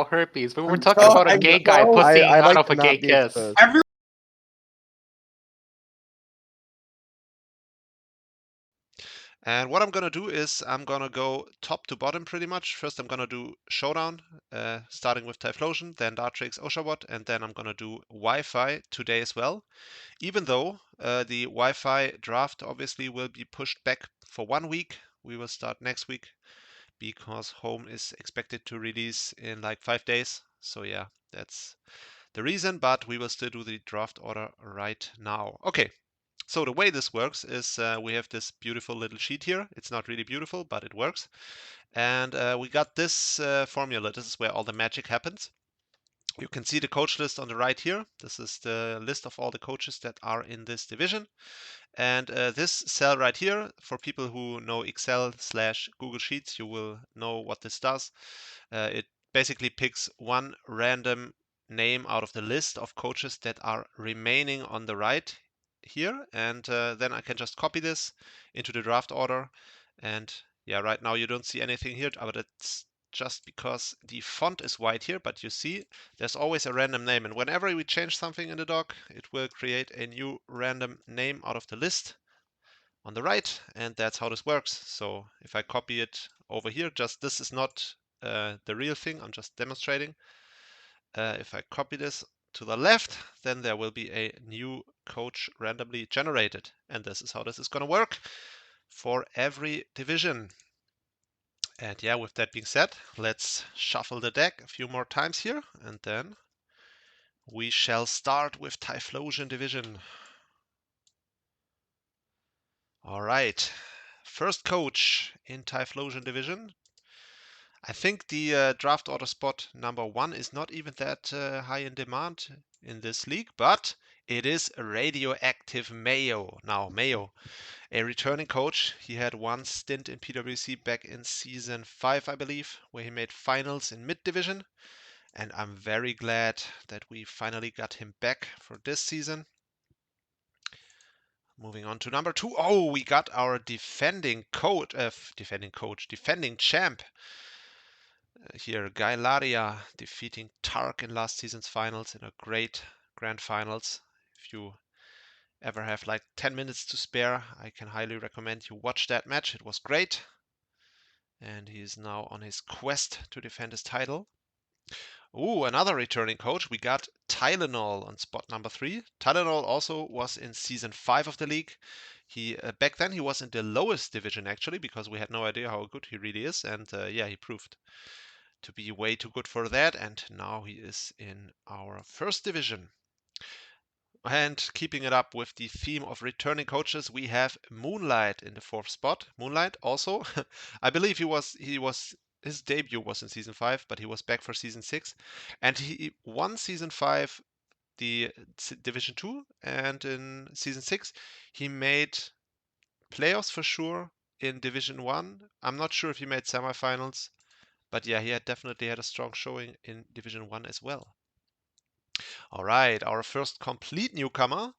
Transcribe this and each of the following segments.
herpes. We were talking about a gay guy I pussying out like of to a gay not be kiss. exposed. And what I'm gonna do is I'm gonna go top to bottom pretty much. First I'm gonna do Showdown, starting with Typhlosion, then Dartrix, Oshawott, and then I'm gonna do Wi-Fi today as well. Even though the Wi-Fi draft obviously will be pushed back for 1 week. We will start next week because Home is expected to release in like 5 days. So yeah, that's the reason, but we will still do the draft order right now. Okay, so the way this works is we have this beautiful little sheet here. It's not really beautiful, but it works. And we got this formula. This is where all the magic happens. You can see the coach list on the right here. This is the list of all the coaches that are in this division. And this cell right here, for people who know Excel/Google Sheets, you will know what this does. It basically picks one random name out of the list of coaches that are remaining on the right here. And then I can just copy this into the draft order. And yeah, right now you don't see anything here, but it's just because the font is white here, but you see there's always a random name, and whenever we change something in the doc, it will create a new random name out of the list on the right, and that's how this works. So if I copy it over here, just this is not the real thing, I'm just demonstrating. If I copy this to the left, then there will be a new coach randomly generated, and this is how this is going to work for every division. And yeah, with that being said, let's shuffle the deck a few more times here, and then we shall start with Typhlosion division. All right, first coach in Typhlosion division. I think the draft order spot number 1 is not even that high in demand in this league, but it is Radioactive Mayo. Now, Mayo, a returning coach. He had one stint in PWC back in season 5, I believe, where he made finals in mid-division. And I'm very glad that we finally got him back for this season. Moving on to number 2. Oh, we got our defending champ. Here, Gailaria defeating Tark in last season's finals in a great grand finals. If you ever have like 10 minutes to spare, I can highly recommend you watch that match. It was great. And he is now on his quest to defend his title. Ooh, another returning coach. We got Tylenol on spot number 3. Tylenol also was in season 5 of the league. He back then he was in the lowest division actually, because we had no idea how good he really is, and yeah, he proved to be way too good for that, and now he is in our first division. And keeping it up with the theme of returning coaches, we have Moonlight in the 4th spot. Moonlight also, I believe his debut was in season 5, but he was back for season 6, and he won season 5 the division 2, and in season 6 he made playoffs for sure in division 1. I'm not sure if he made semifinals, but yeah, he had definitely had a strong showing in division 1 as well. All right, our first complete newcomer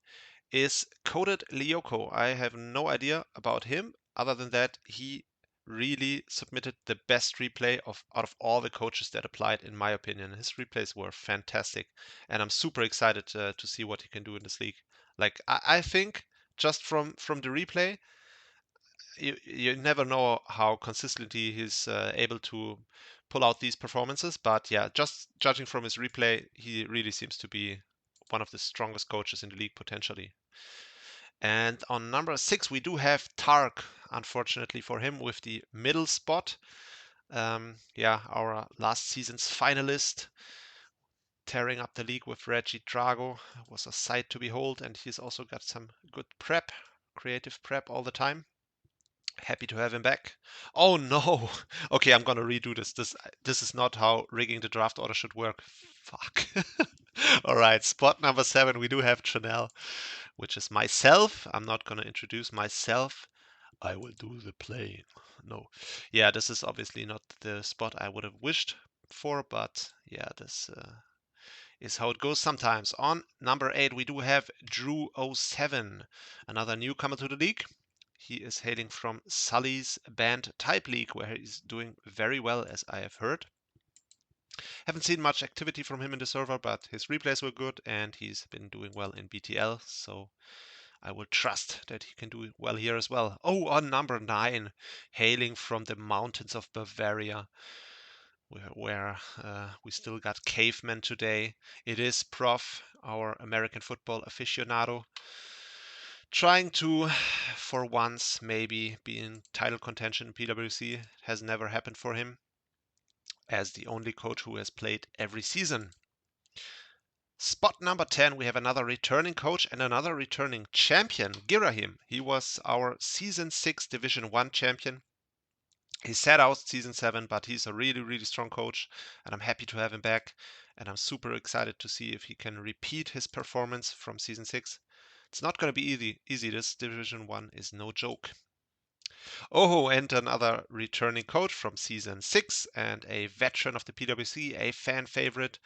is Coded Lyoko. I have no idea about him other than that he really submitted the best replay out of all the coaches that applied, in my opinion. His replays were fantastic, and I'm super excited to see what he can do in this league. Like I think just from the replay, you never know how consistently he's able to pull out these performances. But yeah, just judging from his replay, he really seems to be one of the strongest coaches in the league potentially. And on number 6, we do have Tark, unfortunately for him, with the middle spot. Yeah, our last season's finalist, tearing up the league with Reggie Drago, was a sight to behold, and he's also got some good prep, creative prep all the time. Happy to have him back. Oh no! Okay, I'm gonna redo this. This is not how rigging the draft order should work. Fuck. All right, spot number 7, we do have Chanel, which is myself. I'm not gonna introduce myself. I will do the playing. No. Yeah, this is obviously not the spot I would have wished for, but yeah, this is how it goes sometimes. On number 8, we do have Drew07, another newcomer to the league. He is hailing from Sully's band Type League, where he's doing very well, as I have heard. Haven't seen much activity from him in the server, but his replays were good and he's been doing well in BTL, so I will trust that he can do well here as well. Oh, on number 9, hailing from the mountains of Bavaria, where we still got cavemen today. It is Prof, our American football aficionado, trying to, for once, maybe be in title contention in PWC. It has never happened for him, as the only coach who has played every season. Spot number 10, we have another returning coach and another returning champion, Girahim. He was our Season 6 Division 1 champion. He sat out Season 7, but he's a really, really strong coach, and I'm happy to have him back. And I'm super excited to see if he can repeat his performance from Season 6. It's not going to be easy. This Division 1 is no joke. Oh, and another returning coach from Season 6 and a veteran of the PWC, a fan favorite,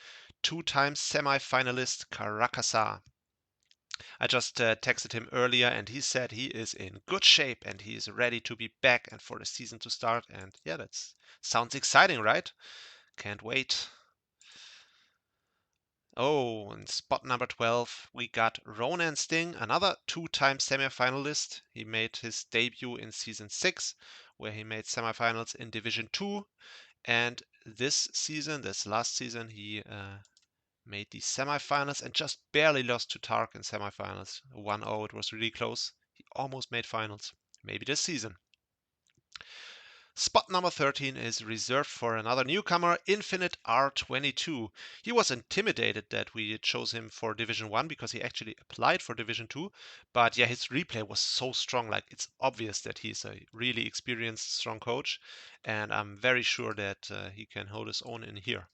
2-time semi-finalist Karakasa. I just texted him earlier and he said he is in good shape and he is ready to be back and for the season to start. And yeah, that sounds exciting, right? Can't wait. Oh, in spot number 12, we got Ronan Sting, another 2-time semi-finalist. He made his debut in Season 6, where he made semi-finals in Division 2. And this last season, he made the semi-finals and just barely lost to Tark in semi-finals. 1-0, it was really close. He almost made finals. Maybe this season. Spot number 13 is reserved for another newcomer, Infinite R22. He was intimidated that we chose him for Division 1 because he actually applied for Division 2. But yeah, his replay was so strong, like it's obvious that he's a really experienced, strong coach. And I'm very sure that he can hold his own in here.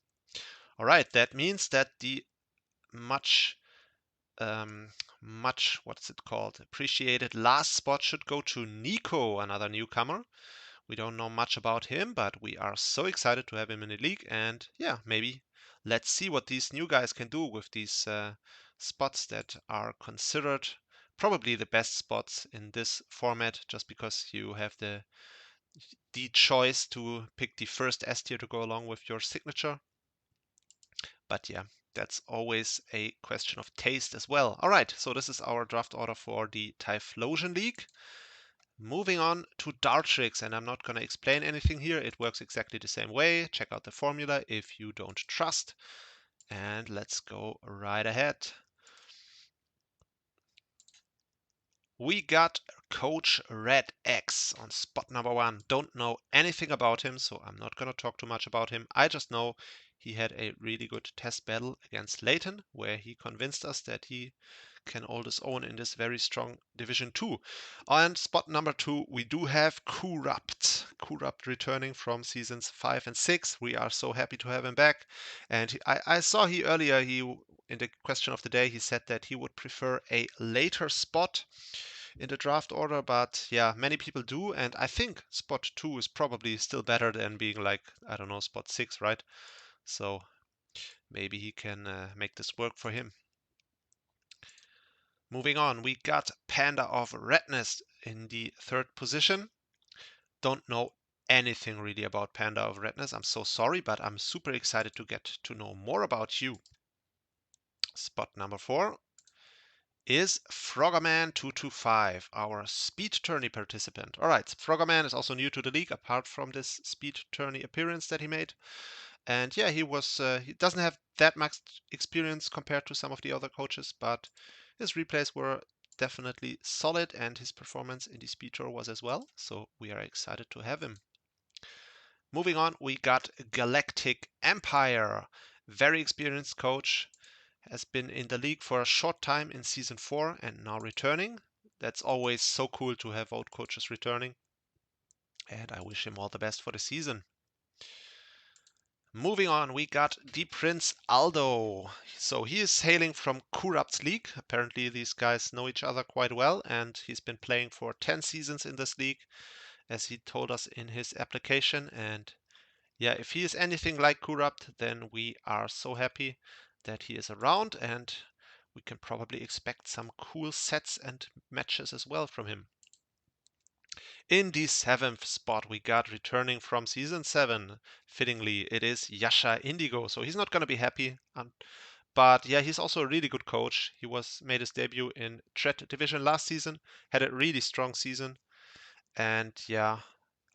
All right, that means that the much what's it called, appreciated last spot should go to Nico, another newcomer. We don't know much about him, but we are so excited to have him in the league. And yeah, maybe let's see what these new guys can do with these spots that are considered probably the best spots in this format, just because you have the choice to pick the first S tier to go along with your signature. But yeah, that's always a question of taste as well. All right, so this is our draft order for the Typhlosion League. Moving on to Dartrix, and I'm not going to explain anything here. It works exactly the same way. Check out the formula if you don't trust. And let's go right ahead. We got Coach Red X on spot number 1. Don't know anything about him, so I'm not going to talk too much about him. I just know he had a really good test battle against Leighton, where he convinced us that he can hold his own in this very strong Division 2. On spot number 2, we do have Kurupt. Kurupt returning from seasons 5 and 6. We are so happy to have him back. And I saw earlier, in the question of the day, he said that he would prefer a later spot in the draft order, but yeah, many people do, and I think spot 2 is probably still better than being like, I don't know, spot 6, right? So maybe he can make this work for him. Moving on, we got Panda of Redness in the 3rd position. Don't know anything really about Panda of Redness. I'm so sorry, but I'm super excited to get to know more about you. Spot number 4 is Froggerman225, our speed tourney participant. All right, Froggerman is also new to the league, apart from this speed tourney appearance that he made. And yeah, he doesn't have that much experience compared to some of the other coaches, but his replays were definitely solid and his performance in the speed tour was as well. So we are excited to have him. Moving on, we got Galactic Empire, very experienced coach, has been in the league for a short time in season 4 and now returning. That's always so cool to have old coaches returning. And I wish him all the best for the season. Moving on, we got the Prince Aldo. So he is hailing from Kurupt's league. Apparently these guys know each other quite well, and he's been playing for 10 seasons in this league, as he told us in his application. And yeah, if he is anything like Kurupt, then we are so happy that he is around, and we can probably expect some cool sets and matches as well from him. In the 7th spot, we got returning from Season 7. Fittingly, it is Yasha Indigo. So he's not going to be happy. But yeah, he's also a really good coach. He made his debut in Threat Division last season. Had a really strong season. And yeah,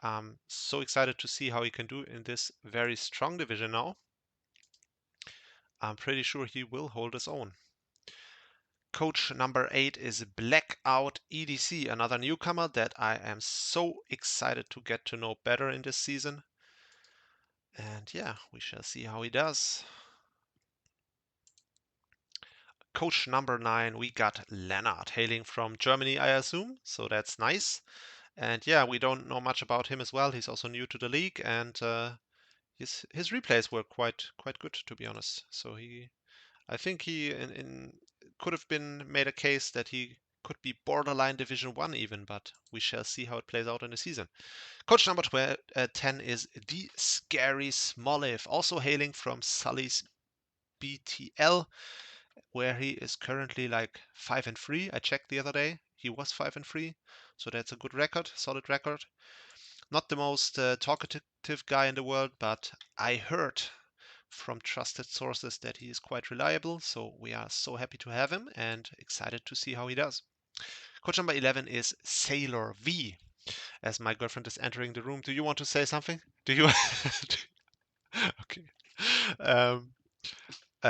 I'm so excited to see how he can do in this very strong division now. I'm pretty sure he will hold his own. Coach number 8 is Blackout EDC, another newcomer that I am so excited to get to know better in this season. And yeah, we shall see how he does. Coach number 9, we got Lennart, hailing from Germany, I assume, so that's nice. And yeah, we don't know much about him as well. He's also new to the league, and his replays were quite good, to be honest. So I think he could have been made a case that he could be borderline Division 1 even, but we shall see how it plays out in the season. Coach number 10 is the Scary Smoliv, also hailing from Sully's BTL, where he is currently like 5-3. I checked the other day. He was 5-3, so that's a good record, solid record. Not the most talkative guy in the world, but I heard from trusted sources that he is quite reliable, so we are so happy to have him and excited to see how he does. Coach number 11 is Sailor V. As my girlfriend is entering the room, do you want to say something? Do you? Okay.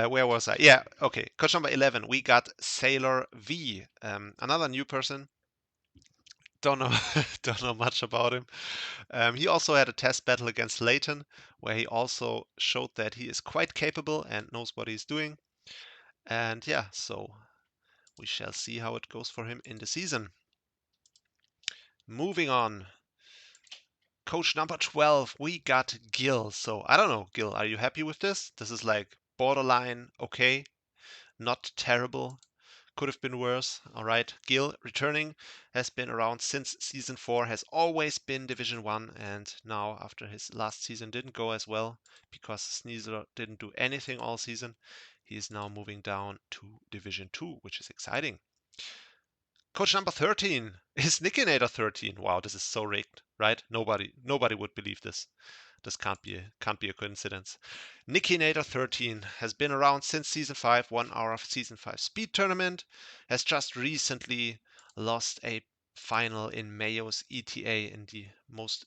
Where was I? Yeah, okay. Coach number 11, we got Sailor V, another new person. Don't know, don't know much about him. He also had a test battle against Leighton, where he also showed that he is quite capable and knows what he's doing. And yeah, so we shall see how it goes for him in the season. Moving on. Coach number 12, we got Gil. So I don't know, Gil, are you happy with this? This is like borderline okay, not terrible. Could have been worse. All right, Gil returning, has been around since season 4, has always been Division 1, and now after his last season didn't go as well because Sneasler didn't do anything all season, he is now moving down to Division 2, which is exciting. Coach number 13 is Nickinator 13. Wow, this is so rigged, right? Nobody would believe this. This can't be a coincidence. Nickinator 13 has been around since season 5, won our season 5 speed tournament, has just recently lost a final in Mayo's ETA in the most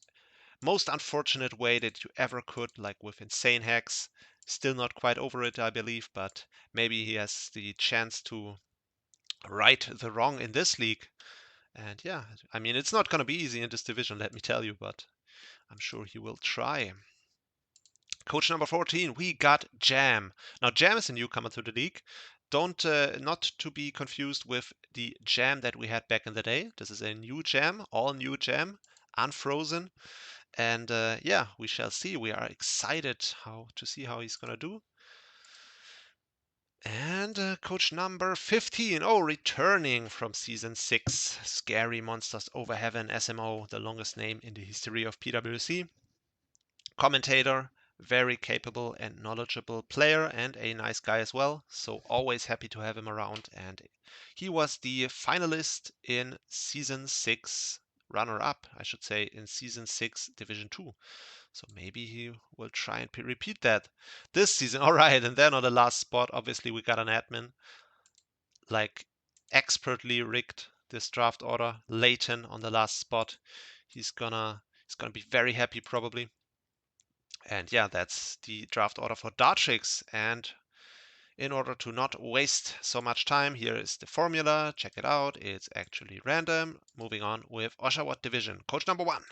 unfortunate way that you ever could, like with insane hacks. Still not quite over it, I believe, but maybe he has the chance to right the wrong in this league. And yeah, I mean, it's not going to be easy in this division, let me tell you, but I'm sure he will try. Coach number 14, we got Jam. Now, Jam is a newcomer to the league. Don't not to be confused with the Jam that we had back in the day. This is a new Jam, all new Jam, unfrozen. And yeah, we shall see. We are excited to see how he's gonna do. And coach number 15, oh, returning from season 6, Scary Monsters Over Heaven, SMO, the longest name in the history of PWC. Commentator, very capable and knowledgeable player and a nice guy as well, so always happy to have him around. And he was the finalist in season 6, runner-up, I should say, in season 6 Division 2. So maybe he will try and repeat that this season. All right, and then on the last spot, obviously we got an admin, like expertly rigged this draft order. Leighton on the last spot. He's gonna be very happy probably. And yeah, that's the draft order for Dartrix. And in order to not waste so much time, here is the formula. Check it out. It's actually random. Moving on with Oshawott Division. Coach number 1.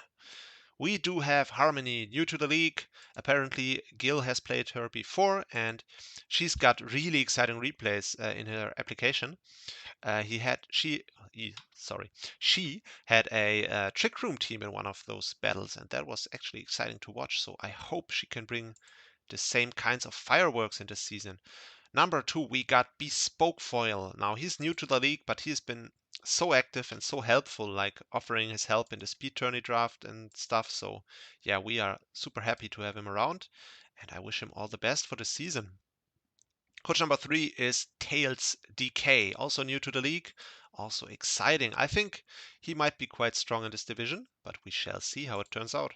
We do have Harmony, new to the league. Apparently, Gil has played her before, and she's got really exciting replays in her application. She had a trick room team in one of those battles, and that was actually exciting to watch. So I hope she can bring the same kinds of fireworks in this season. Number 2, we got Bespoke Foil. Now he's new to the league, but he's been so active and so helpful, like offering his help in the speed tourney draft and stuff. So yeah, we are super happy to have him around, and I wish him all the best for the season. Coach number 3 is Tails DK, also new to the league. Also exciting. I think he might be quite strong in this division, but we shall see how it turns out.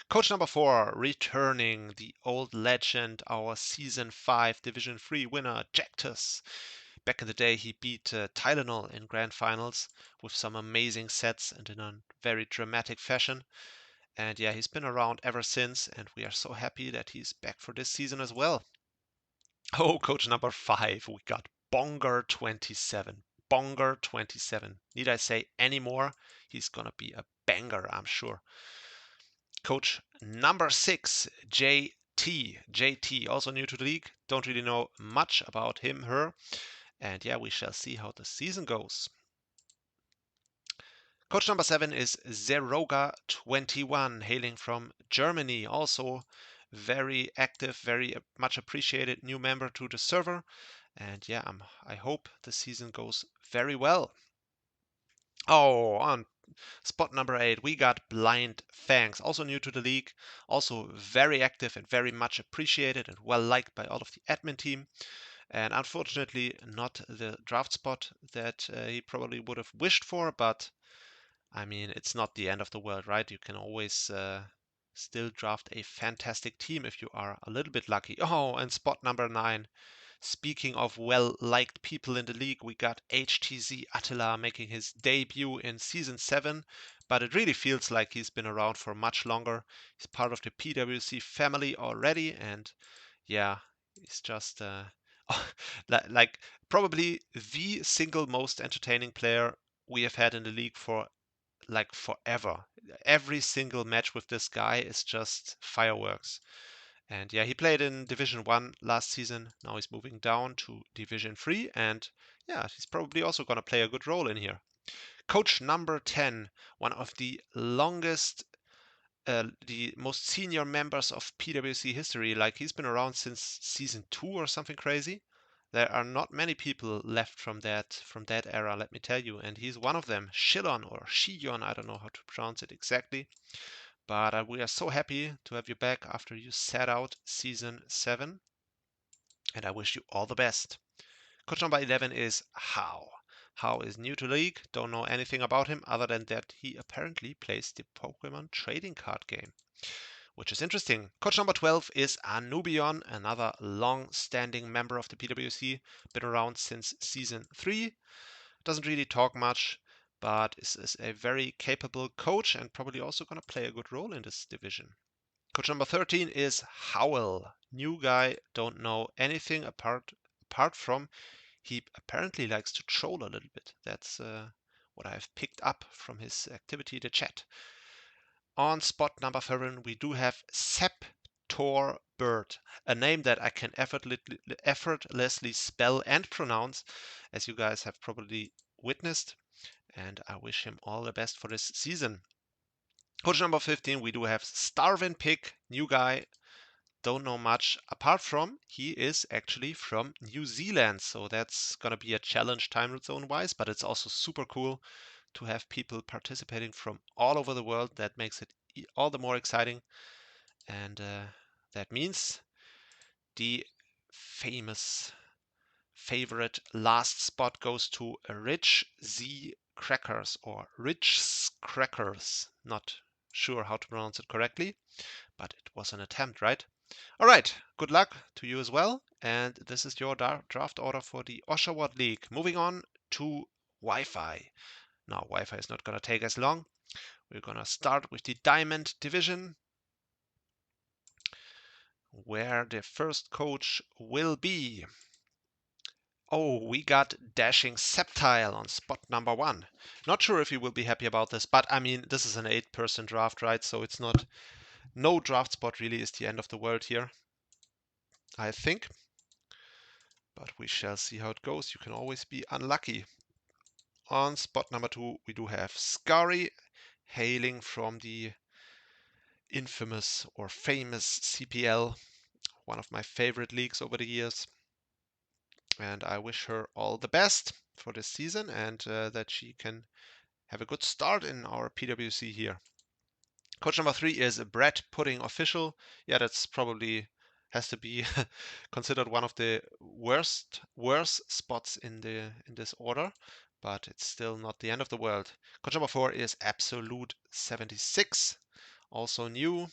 Coach number 4, returning the old legend, our Season 5 Division 3 winner, Jactus. Back in the day, he beat Tylenol in grand finals with some amazing sets and in a very dramatic fashion. And yeah, he's been around ever since, and we are so happy that he's back for this season as well. Oh, coach number 5, we got Bonger27. Bonger27. Need I say any more? He's gonna be a banger, I'm sure. Coach number 6, JT. JT, also new to the league. Don't really know much about him, her. And yeah, we shall see how the season goes. Coach number 7 is Zeroga21, hailing from Germany. Also very active, very much appreciated new member to the server. And yeah, I hope the season goes very well. Oh, on spot number 8, we got Blind Fangs, also new to the league, also very active and very much appreciated and well liked by all of the admin team. And unfortunately, not the draft spot that he probably would have wished for, but I mean, it's not the end of the world, right? You can always still draft a fantastic team if you are a little bit lucky. Oh, and spot number 9. Speaking of well-liked people in the league, we got HTZ Attila making his debut in Season 7, but it really feels like he's been around for much longer. He's part of the PWC family already, and yeah, he's just like probably the single most entertaining player we have had in the league for like forever. Every single match with this guy is just fireworks. And yeah, he played in Division 1 last season. Now he's moving down to Division 3. And yeah, he's probably also going to play a good role in here. Coach number 10, one of the longest, the most senior members of PWC history. Like he's been around since Season 2 or something crazy. There are not many people left from that era, let me tell you. And he's one of them. Shillon or Shion, I don't know how to pronounce it exactly. But we are so happy to have you back after you sat out Season 7. And I wish you all the best. Coach number 11 is How. How is new to the league. Don't know anything about him other than that he apparently plays the Pokemon trading card game, which is interesting. Coach number 12 is Anubion, another long-standing member of the PWC. Been around since Season 3. Doesn't really talk much, but is a very capable coach and probably also going to play a good role in this division. Coach number 13 is Howell. New guy, don't know anything apart from he apparently likes to troll a little bit. That's what I've picked up from his activity in the chat. On spot number 7, we do have Sepp Bird, a name that I can effortlessly spell and pronounce, as you guys have probably witnessed. And I wish him all the best for this season. Coach number 15, we do have Starvin Pig, new guy. Don't know much apart from he is actually from New Zealand. So that's going to be a challenge time zone wise, but it's also super cool to have people participating from all over the world. That makes it all the more exciting. And that means the famous favorite last spot goes to Rich Z Crackers or Rich Crackers. Not sure how to pronounce it correctly, but it was an attempt, right? All right, good luck to you as well. And this is your draft order for the Oshawott League. Moving on to Wi-Fi. Now, Wi-Fi is not going to take as long. We're going to start with the Diamond Division, where the first coach will be. Oh, we got Dashing Sceptile on spot number 1. Not sure if he will be happy about this, but I mean, this is an 8-person draft, right? So it's not, no draft spot really is the end of the world here, I think. But we shall see how it goes. You can always be unlucky. On spot number 2, we do have Scary, hailing from the infamous or famous CPL, one of my favorite leagues over the years. And I wish her all the best for this season and that she can have a good start in our PWC here. Coach number 3 is Bread Pudding Official. Yeah, that's probably has to be considered one of the worst spots in this order. but it's still not the end of the world. Coach number 4 is Absolute 76, also new.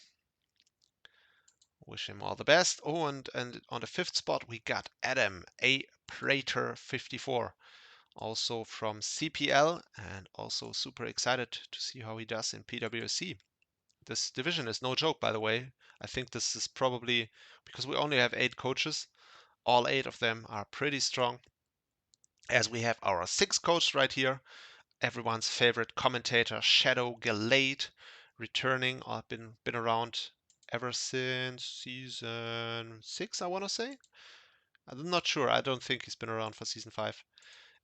Wish him all the best. Oh, and on the 5th spot, we got Adam A. Prater 54, also from CPL, and also super excited to see how he does in PWC. This division is no joke, by the way. I think this is probably, because we only have 8 coaches, all 8 of them are pretty strong. As we have our 6th coach right here, everyone's favorite commentator, Shadow Galate, returning. I've been around ever since season 6, I want to say. I'm not sure. I don't think he's been around for season 5.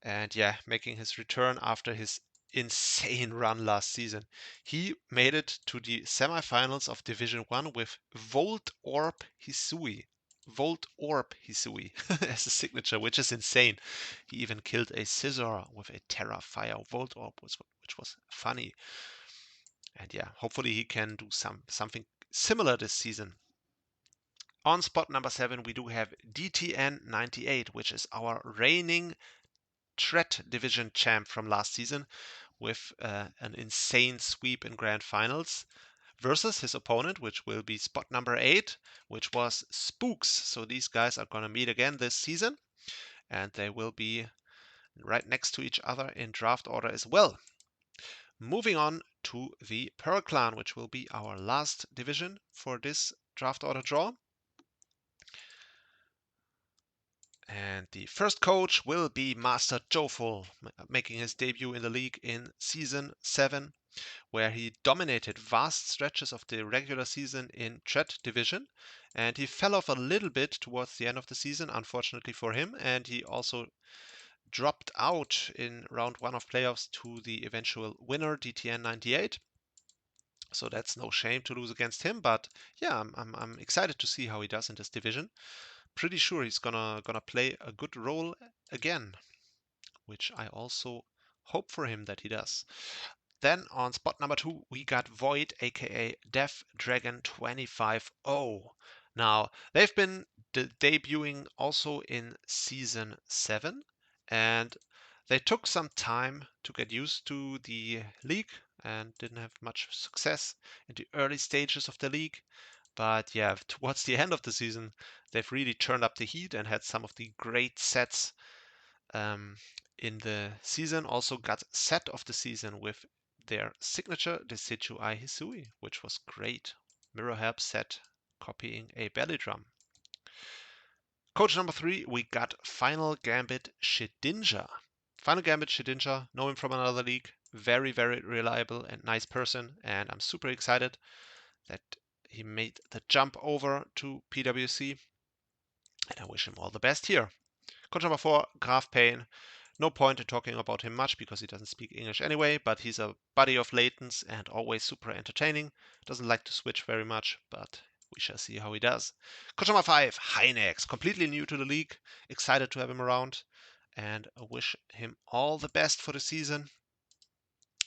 And yeah, making his return after his insane run last season. He made it to the semifinals of Division 1 with Volt Orb Hisui. Volt Orb Hisui as a signature, which is insane. He even killed a Scissor with a Terra Fire Volt Orb, which was funny. And yeah, hopefully he can do something similar this season. On spot number 7, we do have DTN98, which is our reigning Threat Division champ from last season with an insane sweep in Grand Finals versus his opponent, which will be spot number 8, which was Spooks. So these guys are going to meet again this season, and they will be right next to each other in draft order as well. Moving on to the Pearl Clan, which will be our last division for this draft order draw. And the first coach will be Master Joful, making his debut in the league in Season 7, where he dominated vast stretches of the regular season in Threat Division. And he fell off a little bit towards the end of the season, unfortunately for him. And he also dropped out in round 1 of playoffs to the eventual winner, DTN98. So that's no shame to lose against him. But yeah, I'm excited to see how he does in this division. Pretty sure he's gonna play a good role again, which I also hope for him that he does. Then on spot number 2, we got Void, aka Death Dragon 25-0. Now, they've been debuting also in Season 7, and they took some time to get used to the league and didn't have much success in the early stages of the league. But yeah, towards the end of the season, they've really turned up the heat and had some of the great sets in the season. Also got set of the season with their signature Desechu Ai Hisui, which was great. Mirror Help set copying a belly drum. Coach number 3, we got Final Gambit Shedinja. Final Gambit Shedinja, know him from another league. Very, very reliable and nice person. And I'm super excited that he made the jump over to PWC. And I wish him all the best here. Coach number 4, Graf Payne. No point in talking about him much because he doesn't speak English anyway, but he's a buddy of Leighton's and always super entertaining. Doesn't like to switch very much, but we shall see how he does. Coach number 5, Heinex. Completely new to the league. Excited to have him around and I wish him all the best for the season.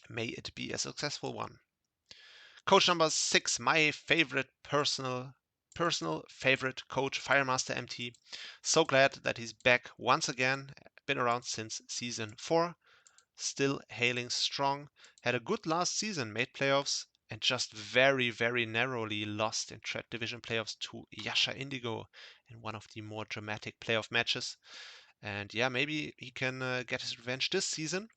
May it be a successful one. Coach number 6, my favorite personal favorite coach, Firemaster MT. So glad that he's back once again. Been around since season 4, still hailing strong. Had a good last season, made playoffs, and just very, very narrowly lost in Threat Division playoffs to Yasha Indigo in one of the more dramatic playoff matches. And yeah, maybe he can get his revenge this season.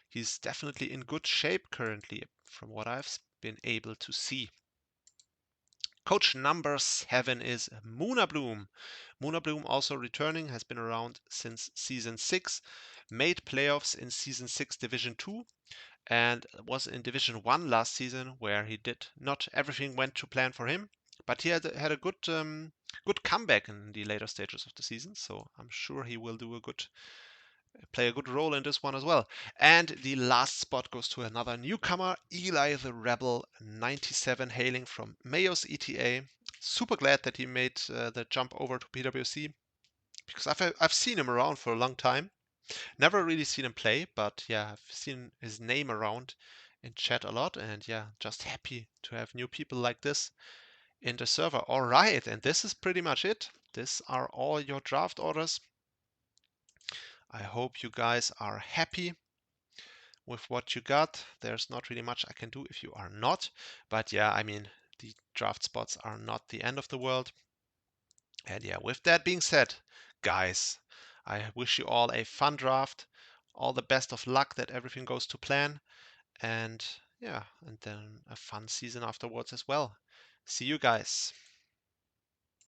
He's definitely in good shape currently, from what I've been able to see. Coach number 7 is Muna Bloom. Muna Bloom also returning, has been around since season 6, made playoffs in season 6 Division 2, and was in Division 1 last season where he did not everything went to plan for him, but he had a good good comeback in the later stages of the season, so I'm sure he will do play a good role in this one as well. And the last spot goes to another newcomer, Eli the Rebel 97, hailing from Mayos ETA. Super glad that he made the jump over to PWC because I've seen him around for a long time. Never really seen him play, but yeah, I've seen his name around in chat a lot, and yeah, just happy to have new people like this in the server. All right, and this is pretty much it. These are all your draft orders. I hope you guys are happy with what you got. There's not really much I can do if you are not. But yeah, I mean, the draft spots are not the end of the world. And yeah, with that being said, guys, I wish you all a fun draft. All the best of luck that everything goes to plan. And yeah, and then a fun season afterwards as well. See you guys.